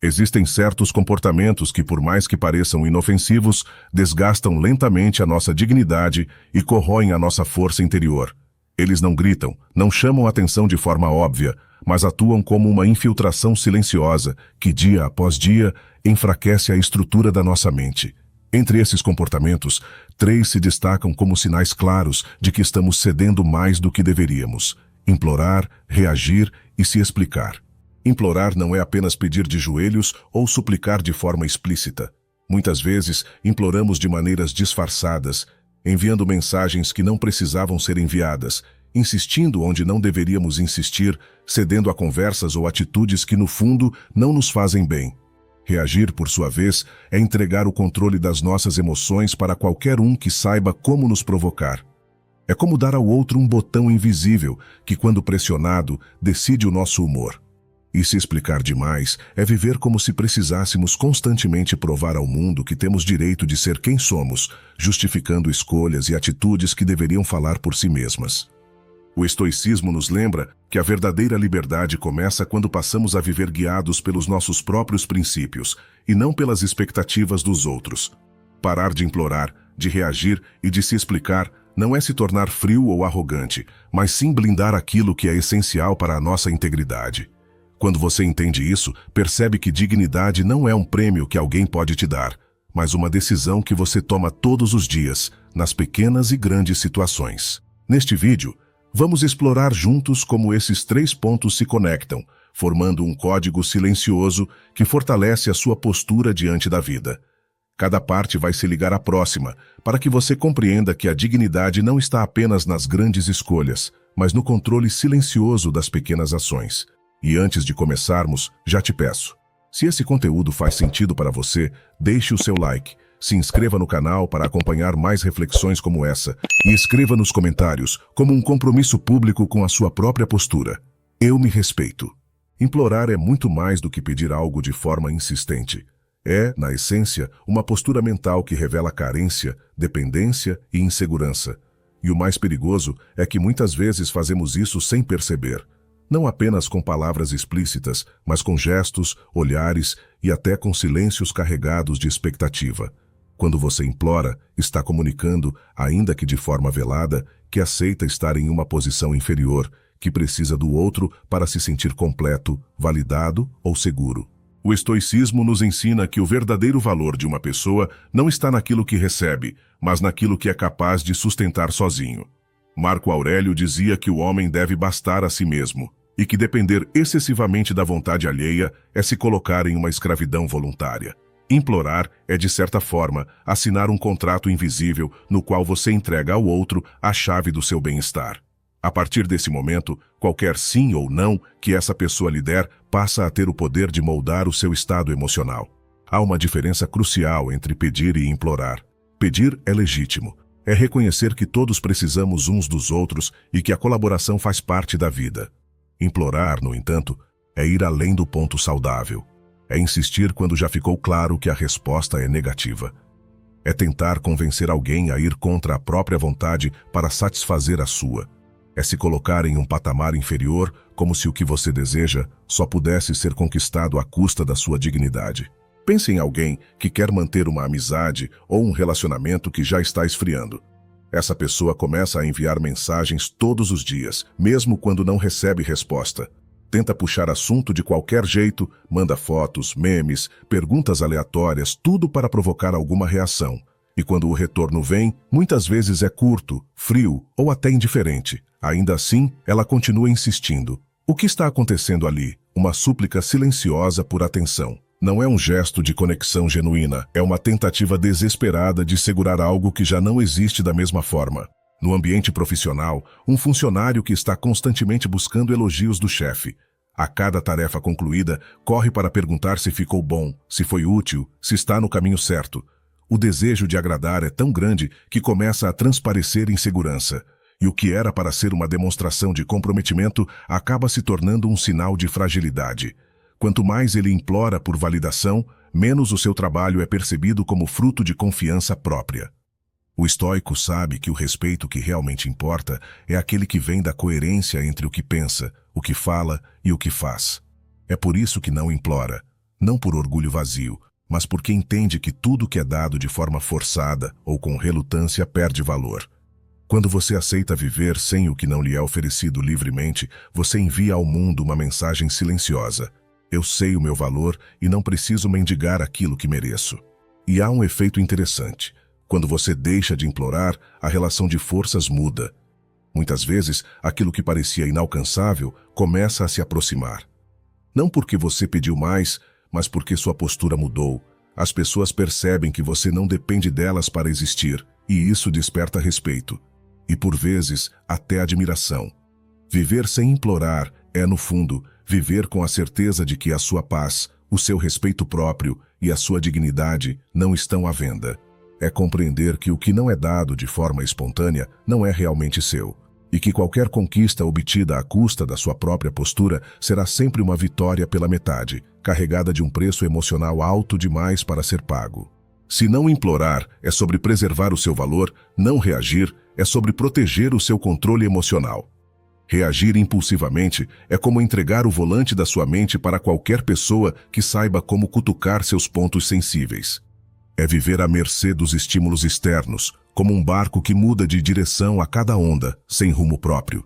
Existem certos comportamentos que, por mais que pareçam inofensivos, desgastam lentamente a nossa dignidade e corroem a nossa força interior. Eles não gritam, não chamam atenção de forma óbvia, mas atuam como uma infiltração silenciosa que, dia após dia, enfraquece a estrutura da nossa mente. Entre esses comportamentos, 3 se destacam como sinais claros de que estamos cedendo mais do que deveríamos: implorar, reagir e se explicar. Implorar não é apenas pedir de joelhos ou suplicar de forma explícita. Muitas vezes, imploramos de maneiras disfarçadas, enviando mensagens que não precisavam ser enviadas, insistindo onde não deveríamos insistir, cedendo a conversas ou atitudes que, no fundo, não nos fazem bem. Reagir, por sua vez, é entregar o controle das nossas emoções para qualquer um que saiba como nos provocar. É como dar ao outro um botão invisível que, quando pressionado, decide o nosso humor. E se explicar demais é viver como se precisássemos constantemente provar ao mundo que temos direito de ser quem somos, justificando escolhas e atitudes que deveriam falar por si mesmas. O estoicismo nos lembra que a verdadeira liberdade começa quando passamos a viver guiados pelos nossos próprios princípios e não pelas expectativas dos outros. Parar de implorar, de reagir e de se explicar não é se tornar frio ou arrogante, mas sim blindar aquilo que é essencial para a nossa integridade. Quando você entende isso, percebe que dignidade não é um prêmio que alguém pode te dar, mas uma decisão que você toma todos os dias, nas pequenas e grandes situações. Neste vídeo, vamos explorar juntos como esses 3 pontos se conectam, formando um código silencioso que fortalece a sua postura diante da vida. Cada parte vai se ligar à próxima, para que você compreenda que a dignidade não está apenas nas grandes escolhas, mas no controle silencioso das pequenas ações. E antes de começarmos, já te peço, se esse conteúdo faz sentido para você, deixe o seu like, se inscreva no canal para acompanhar mais reflexões como essa e escreva nos comentários como um compromisso público com a sua própria postura. Eu me respeito. Implorar é muito mais do que pedir algo de forma insistente. É, na essência, uma postura mental que revela carência, dependência e insegurança. E o mais perigoso é que muitas vezes fazemos isso sem perceber. Não apenas com palavras explícitas, mas com gestos, olhares e até com silêncios carregados de expectativa. Quando você implora, está comunicando, ainda que de forma velada, que aceita estar em uma posição inferior, que precisa do outro para se sentir completo, validado ou seguro. O estoicismo nos ensina que o verdadeiro valor de uma pessoa não está naquilo que recebe, mas naquilo que é capaz de sustentar sozinho. Marco Aurélio dizia que o homem deve bastar a si mesmo, e que depender excessivamente da vontade alheia é se colocar em uma escravidão voluntária. Implorar é, de certa forma, assinar um contrato invisível no qual você entrega ao outro a chave do seu bem-estar. A partir desse momento, qualquer sim ou não que essa pessoa lhe der passa a ter o poder de moldar o seu estado emocional. Há uma diferença crucial entre pedir e implorar. Pedir é legítimo. É reconhecer que todos precisamos uns dos outros e que a colaboração faz parte da vida. Implorar, no entanto, é ir além do ponto saudável. É insistir quando já ficou claro que a resposta é negativa. É tentar convencer alguém a ir contra a própria vontade para satisfazer a sua. É se colocar em um patamar inferior, como se o que você deseja só pudesse ser conquistado à custa da sua dignidade. Pense em alguém que quer manter uma amizade ou um relacionamento que já está esfriando. Essa pessoa começa a enviar mensagens todos os dias, mesmo quando não recebe resposta. Tenta puxar assunto de qualquer jeito, manda fotos, memes, perguntas aleatórias, tudo para provocar alguma reação. E quando o retorno vem, muitas vezes é curto, frio ou até indiferente. Ainda assim, ela continua insistindo. O que está acontecendo ali? Uma súplica silenciosa por atenção. Não é um gesto de conexão genuína, é uma tentativa desesperada de segurar algo que já não existe da mesma forma. No ambiente profissional, um funcionário que está constantemente buscando elogios do chefe. A cada tarefa concluída, corre para perguntar se ficou bom, se foi útil, se está no caminho certo. O desejo de agradar é tão grande que começa a transparecer insegurança. E o que era para ser uma demonstração de comprometimento acaba se tornando um sinal de fragilidade. Quanto mais ele implora por validação, menos o seu trabalho é percebido como fruto de confiança própria. O estoico sabe que o respeito que realmente importa é aquele que vem da coerência entre o que pensa, o que fala e o que faz. É por isso que não implora. não por orgulho vazio, mas porque entende que tudo que é dado de forma forçada ou com relutância perde valor. Quando você aceita viver sem o que não lhe é oferecido livremente, você envia ao mundo uma mensagem silenciosa. Eu sei o meu valor e não preciso mendigar aquilo que mereço. E há um efeito interessante. Quando você deixa de implorar, a relação de forças muda. Muitas vezes, aquilo que parecia inalcançável começa a se aproximar. Não porque você pediu mais, mas porque sua postura mudou. As pessoas percebem que você não depende delas para existir, e isso desperta respeito. E por vezes, até admiração. Viver sem implorar é, no fundo, viver com a certeza de que a sua paz, o seu respeito próprio e a sua dignidade não estão à venda. É compreender que o que não é dado de forma espontânea não é realmente seu, e que qualquer conquista obtida à custa da sua própria postura será sempre uma vitória pela metade, carregada de um preço emocional alto demais para ser pago. Se não implorar é sobre preservar o seu valor, não reagir é sobre proteger o seu controle emocional. Reagir impulsivamente é como entregar o volante da sua mente para qualquer pessoa que saiba como cutucar seus pontos sensíveis. É viver à mercê dos estímulos externos, como um barco que muda de direção a cada onda, sem rumo próprio.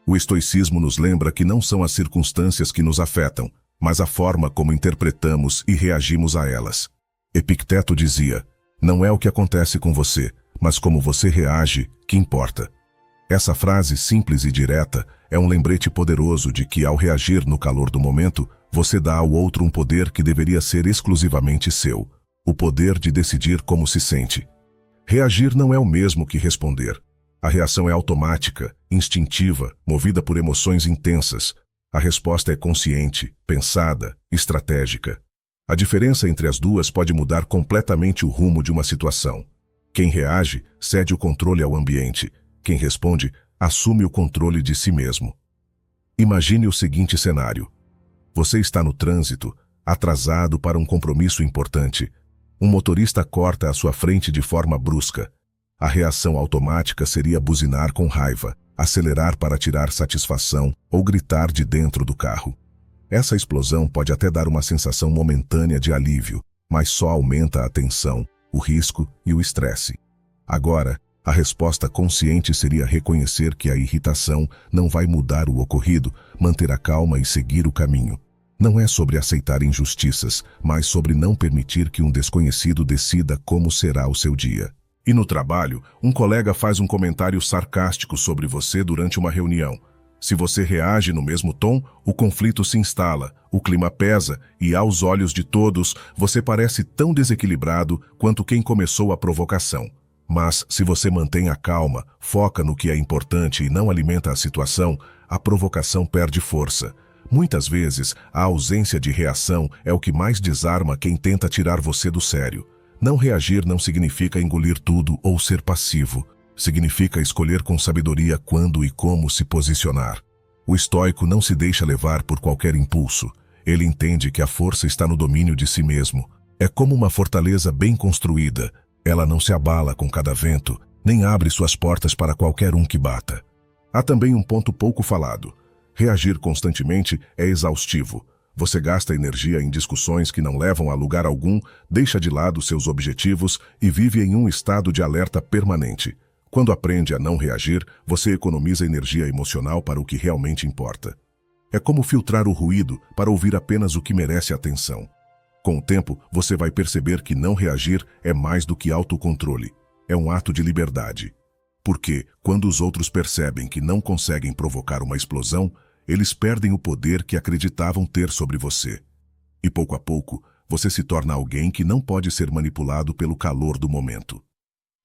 O estoicismo nos lembra que não são as circunstâncias que nos afetam, mas a forma como interpretamos e reagimos a elas. Epicteto dizia: não é o que acontece com você, mas como você reage, que importa. Essa frase simples e direta é um lembrete poderoso de que, ao reagir no calor do momento, você dá ao outro um poder que deveria ser exclusivamente seu, o poder de decidir como se sente. Reagir não é o mesmo que responder. A reação é automática, instintiva, movida por emoções intensas. A resposta é consciente, pensada, estratégica. A diferença entre as duas pode mudar completamente o rumo de uma situação. Quem reage cede o controle ao ambiente. Quem responde assume o controle de si mesmo. Imagine o seguinte cenário. Você está no trânsito, atrasado para um compromisso importante. Um motorista corta à sua frente de forma brusca. A reação automática seria buzinar com raiva, acelerar para tirar satisfação ou gritar de dentro do carro. Essa explosão pode até dar uma sensação momentânea de alívio, mas só aumenta a tensão, o risco e o estresse. Agora, a resposta consciente seria reconhecer que a irritação não vai mudar o ocorrido, manter a calma e seguir o caminho. Não é sobre aceitar injustiças, mas sobre não permitir que um desconhecido decida como será o seu dia. E no trabalho, um colega faz um comentário sarcástico sobre você durante uma reunião. Se você reage no mesmo tom, o conflito se instala, o clima pesa e, aos olhos de todos, você parece tão desequilibrado quanto quem começou a provocação. Mas, se você mantém a calma, foca no que é importante e não alimenta a situação, a provocação perde força. Muitas vezes, a ausência de reação é o que mais desarma quem tenta tirar você do sério. Não reagir não significa engolir tudo ou ser passivo. Significa escolher com sabedoria quando e como se posicionar. O estoico não se deixa levar por qualquer impulso. Ele entende que a força está no domínio de si mesmo. É como uma fortaleza bem construída. Ela não se abala com cada vento, nem abre suas portas para qualquer um que bata. Há também um ponto pouco falado. Reagir constantemente é exaustivo. Você gasta energia em discussões que não levam a lugar algum, deixa de lado seus objetivos e vive em um estado de alerta permanente. Quando aprende a não reagir, você economiza energia emocional para o que realmente importa. É como filtrar o ruído para ouvir apenas o que merece atenção. Com o tempo, você vai perceber que não reagir é mais do que autocontrole. É um ato de liberdade. Porque, quando os outros percebem que não conseguem provocar uma explosão, eles perdem o poder que acreditavam ter sobre você. E pouco a pouco, você se torna alguém que não pode ser manipulado pelo calor do momento.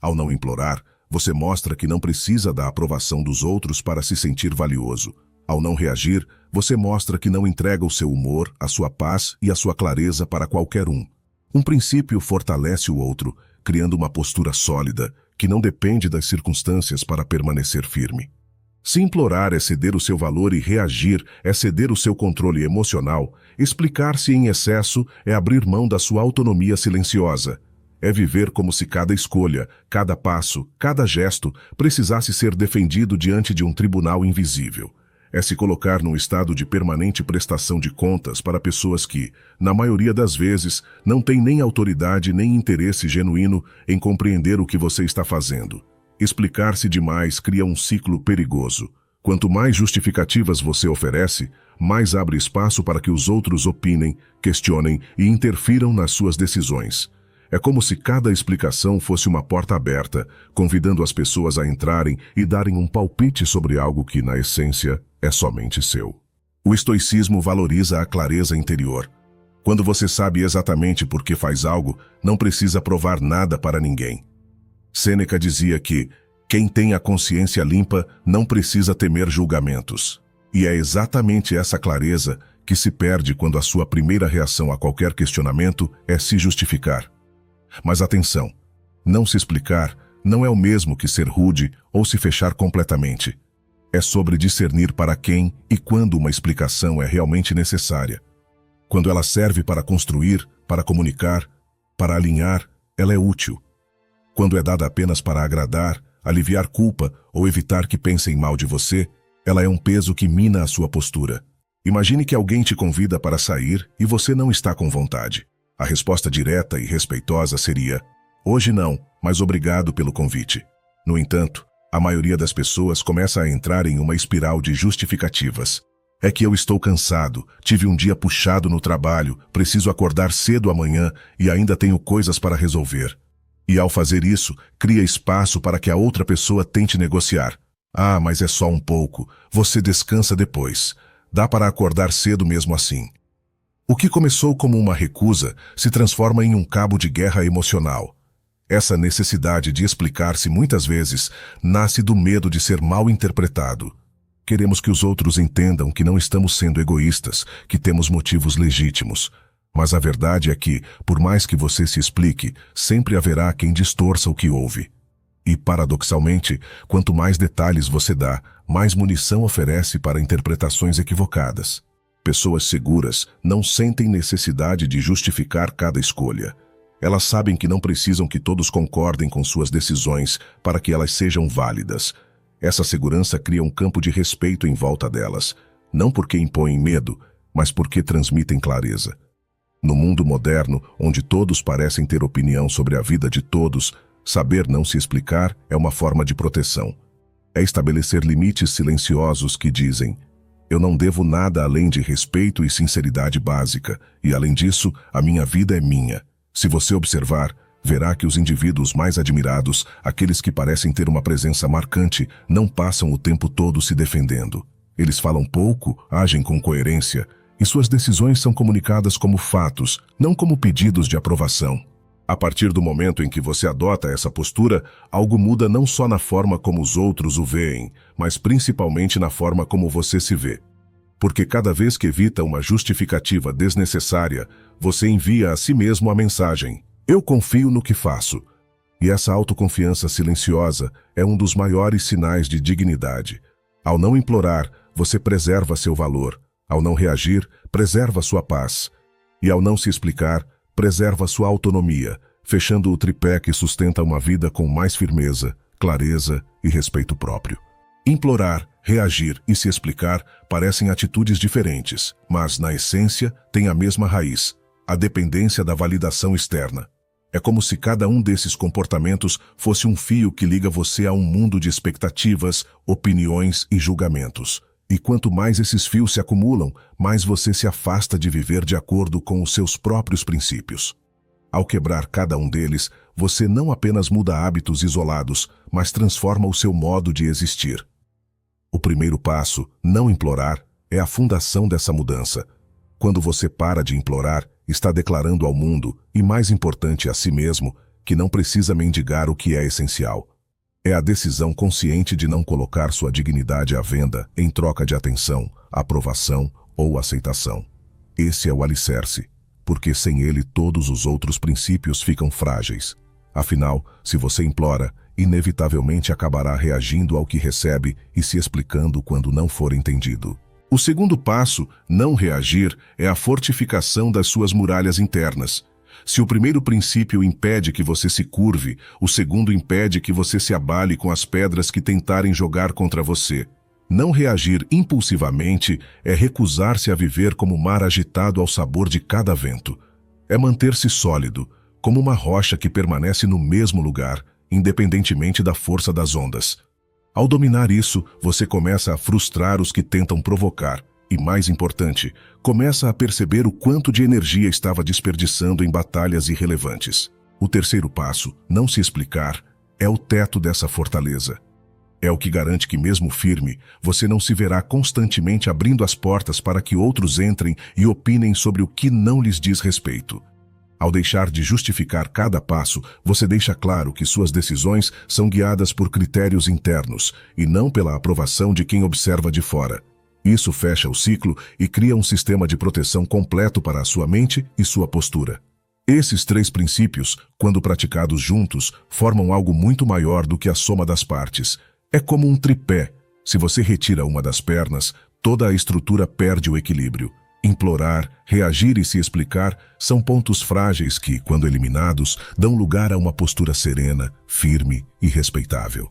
Ao não implorar, você mostra que não precisa da aprovação dos outros para se sentir valioso. Ao não reagir, você mostra que não entrega o seu humor, a sua paz e a sua clareza para qualquer um. Um princípio fortalece o outro, criando uma postura sólida, que não depende das circunstâncias para permanecer firme. Se implorar é ceder o seu valor e reagir é ceder o seu controle emocional, explicar-se em excesso é abrir mão da sua autonomia silenciosa. É viver como se cada escolha, cada passo, cada gesto precisasse ser defendido diante de um tribunal invisível. é se colocar num estado de permanente prestação de contas para pessoas que, na maioria das vezes, não têm nem autoridade nem interesse genuíno em compreender o que você está fazendo. Explicar-se demais cria um ciclo perigoso. Quanto mais justificativas você oferece, mais abre espaço para que os outros opinem, questionem e interfiram nas suas decisões. É como se cada explicação fosse uma porta aberta, convidando as pessoas a entrarem e darem um palpite sobre algo que, na essência, é somente seu. O estoicismo valoriza a clareza interior. Quando você sabe exatamente por que faz algo, não precisa provar nada para ninguém. Sêneca dizia que quem tem a consciência limpa não precisa temer julgamentos. E é exatamente essa clareza que se perde quando a sua primeira reação a qualquer questionamento é se justificar. Mas atenção, não se explicar não é o mesmo que ser rude ou se fechar completamente. É sobre discernir para quem e quando uma explicação é realmente necessária. Quando ela serve para construir, para comunicar, para alinhar, ela é útil. Quando é dada apenas para agradar, aliviar culpa ou evitar que pensem mal de você, ela é um peso que mina a sua postura. Imagine que alguém te convida para sair e você não está com vontade. A resposta direta e respeitosa seria: hoje não, mas obrigado pelo convite. No entanto, a maioria das pessoas começa a entrar em uma espiral de justificativas. É que eu estou cansado, tive um dia puxado no trabalho, preciso acordar cedo amanhã e ainda tenho coisas para resolver. E ao fazer isso, cria espaço para que a outra pessoa tente negociar. Ah, mas é só um pouco, você descansa depois. Dá para acordar cedo mesmo assim. O que começou como uma recusa se transforma em um cabo de guerra emocional. Essa necessidade de explicar-se muitas vezes nasce do medo de ser mal interpretado. Queremos que os outros entendam que não estamos sendo egoístas, que temos motivos legítimos. Mas a verdade é que, por mais que você se explique, sempre haverá quem distorça o que ouve. E, paradoxalmente, quanto mais detalhes você dá, mais munição oferece para interpretações equivocadas. Pessoas seguras não sentem necessidade de justificar cada escolha. Elas sabem que não precisam que todos concordem com suas decisões para que elas sejam válidas. Essa segurança cria um campo de respeito em volta delas, não porque impõem medo, mas porque transmitem clareza. No mundo moderno, onde todos parecem ter opinião sobre a vida de todos, saber não se explicar é uma forma de proteção. É estabelecer limites silenciosos que dizem: eu não devo nada além de respeito e sinceridade básica, e além disso, a minha vida é minha. Se você observar, verá que os indivíduos mais admirados, aqueles que parecem ter uma presença marcante, não passam o tempo todo se defendendo. Eles falam pouco, agem com coerência, e suas decisões são comunicadas como fatos, não como pedidos de aprovação. A partir do momento em que você adota essa postura, algo muda não só na forma como os outros o veem, mas principalmente na forma como você se vê. Porque cada vez que evita uma justificativa desnecessária, você envia a si mesmo a mensagem: eu confio no que faço. E essa autoconfiança silenciosa é um dos maiores sinais de dignidade. Ao não implorar, você preserva seu valor. Ao não reagir, preserva sua paz. E ao não se explicar, preserva sua autonomia, fechando o tripé que sustenta uma vida com mais firmeza, clareza e respeito próprio. Implorar, reagir e se explicar parecem atitudes diferentes, mas, na essência, têm a mesma raiz: a dependência da validação externa. É como se cada um desses comportamentos fosse um fio que liga você a um mundo de expectativas, opiniões e julgamentos. E quanto mais esses fios se acumulam, mais você se afasta de viver de acordo com os seus próprios princípios. Ao quebrar cada um deles, você não apenas muda hábitos isolados, mas transforma o seu modo de existir. O primeiro passo, não implorar, é a fundação dessa mudança. Quando você para de implorar, está declarando ao mundo, e mais importante a si mesmo, que não precisa mendigar o que é essencial. É a decisão consciente de não colocar sua dignidade à venda em troca de atenção, aprovação ou aceitação. Esse é o alicerce, porque sem ele todos os outros princípios ficam frágeis. Afinal, se você implora, inevitavelmente acabará reagindo ao que recebe e se explicando quando não for entendido. O segundo passo, não reagir, é a fortificação das suas muralhas internas. Se o primeiro princípio impede que você se curve, o segundo impede que você se abale com as pedras que tentarem jogar contra você. Não reagir impulsivamente é recusar-se a viver como mar agitado ao sabor de cada vento. É manter-se sólido, como uma rocha que permanece no mesmo lugar, independentemente da força das ondas. Ao dominar isso, você começa a frustrar os que tentam provocar e, mais importante, começa a perceber o quanto de energia estava desperdiçando em batalhas irrelevantes. O terceiro passo, não se explicar, é o teto dessa fortaleza. É o que garante que, mesmo firme, você não se verá constantemente abrindo as portas para que outros entrem e opinem sobre o que não lhes diz respeito. Ao deixar de justificar cada passo, você deixa claro que suas decisões são guiadas por critérios internos e não pela aprovação de quem observa de fora. Isso fecha o ciclo e cria um sistema de proteção completo para a sua mente e sua postura. Esses três princípios, quando praticados juntos, formam algo muito maior do que a soma das partes. É como um tripé. Se você retira uma das pernas, toda a estrutura perde o equilíbrio. Implorar, reagir e se explicar são pontos frágeis que, quando eliminados, dão lugar a uma postura serena, firme e respeitável.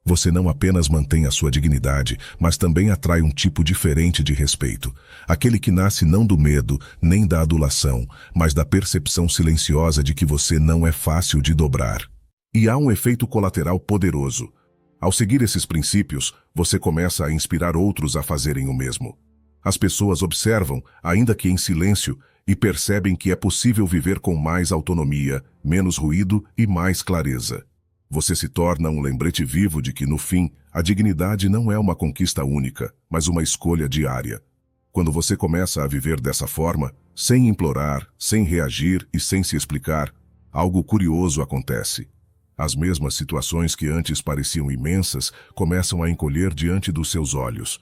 Você não apenas mantém a sua dignidade, mas também atrai um tipo diferente de respeito. Aquele que nasce não do medo, nem da adulação, mas da percepção silenciosa de que você não é fácil de dobrar. E há um efeito colateral poderoso. Ao seguir esses princípios, você começa a inspirar outros a fazerem o mesmo. As pessoas observam, ainda que em silêncio, e percebem que é possível viver com mais autonomia, menos ruído e mais clareza. Você se torna um lembrete vivo de que, no fim, a dignidade não é uma conquista única, mas uma escolha diária. Quando você começa a viver dessa forma, sem implorar, sem reagir e sem se explicar, algo curioso acontece. As mesmas situações que antes pareciam imensas começam a encolher diante dos seus olhos.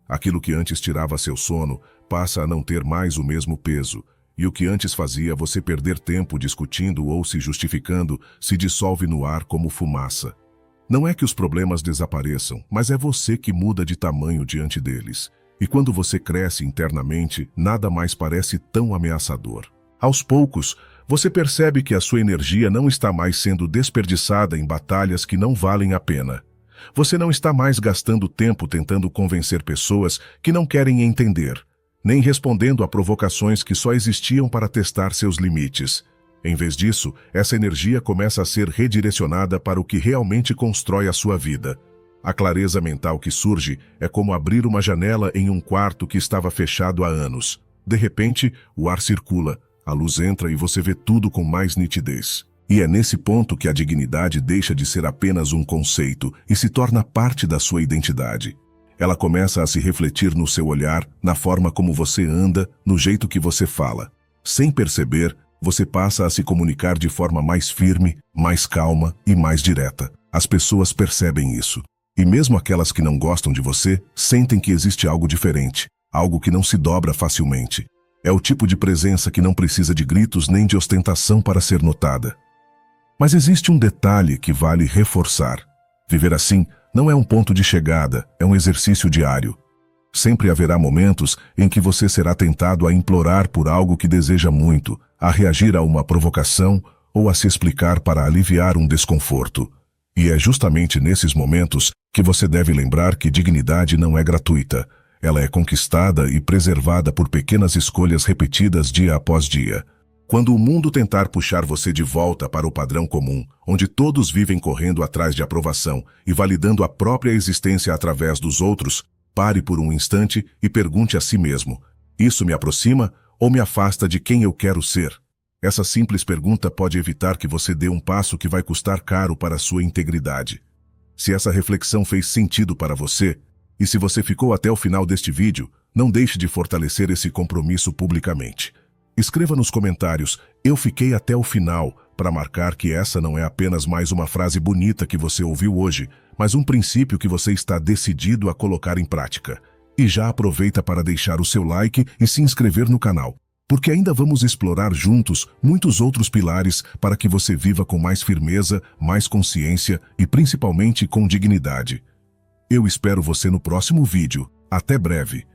Aquilo que antes tirava seu sono passa a não ter mais o mesmo peso, e o que antes fazia você perder tempo discutindo ou se justificando se dissolve no ar como fumaça. Não é que os problemas desapareçam, mas é você que muda de tamanho diante deles. E quando você cresce internamente, nada mais parece tão ameaçador. Aos poucos, você percebe que a sua energia não está mais sendo desperdiçada em batalhas que não valem a pena. Você não está mais gastando tempo tentando convencer pessoas que não querem entender, nem respondendo a provocações que só existiam para testar seus limites. Em vez disso, essa energia começa a ser redirecionada para o que realmente constrói a sua vida. A clareza mental que surge é como abrir uma janela em um quarto que estava fechado há anos. De repente, o ar circula, a luz entra e você vê tudo com mais nitidez. E é nesse ponto que a dignidade deixa de ser apenas um conceito e se torna parte da sua identidade. Ela começa a se refletir no seu olhar, na forma como você anda, no jeito que você fala. Sem perceber, você passa a se comunicar de forma mais firme, mais calma e mais direta. As pessoas percebem isso. E mesmo aquelas que não gostam de você, sentem que existe algo diferente, algo que não se dobra facilmente. É o tipo de presença que não precisa de gritos nem de ostentação para ser notada. Mas existe um detalhe que vale reforçar. Viver assim não é um ponto de chegada, é um exercício diário. Sempre haverá momentos em que você será tentado a implorar por algo que deseja muito, a reagir a uma provocação ou a se explicar para aliviar um desconforto. E é justamente nesses momentos que você deve lembrar que dignidade não é gratuita. Ela é conquistada e preservada por pequenas escolhas repetidas dia após dia. Quando o mundo tentar puxar você de volta para o padrão comum, onde todos vivem correndo atrás de aprovação e validando a própria existência através dos outros, pare por um instante e pergunte a si mesmo: isso me aproxima ou me afasta de quem eu quero ser? Essa simples pergunta pode evitar que você dê um passo que vai custar caro para a sua integridade. Se essa reflexão fez sentido para você, e se você ficou até o final deste vídeo, não deixe de fortalecer esse compromisso publicamente. Escreva nos comentários: eu fiquei até o final, para marcar que essa não é apenas mais uma frase bonita que você ouviu hoje, mas um princípio que você está decidido a colocar em prática. E já aproveita para deixar o seu like e se inscrever no canal, porque ainda vamos explorar juntos muitos outros pilares para que você viva com mais firmeza, mais consciência e principalmente com dignidade. Eu espero você no próximo vídeo. Até breve!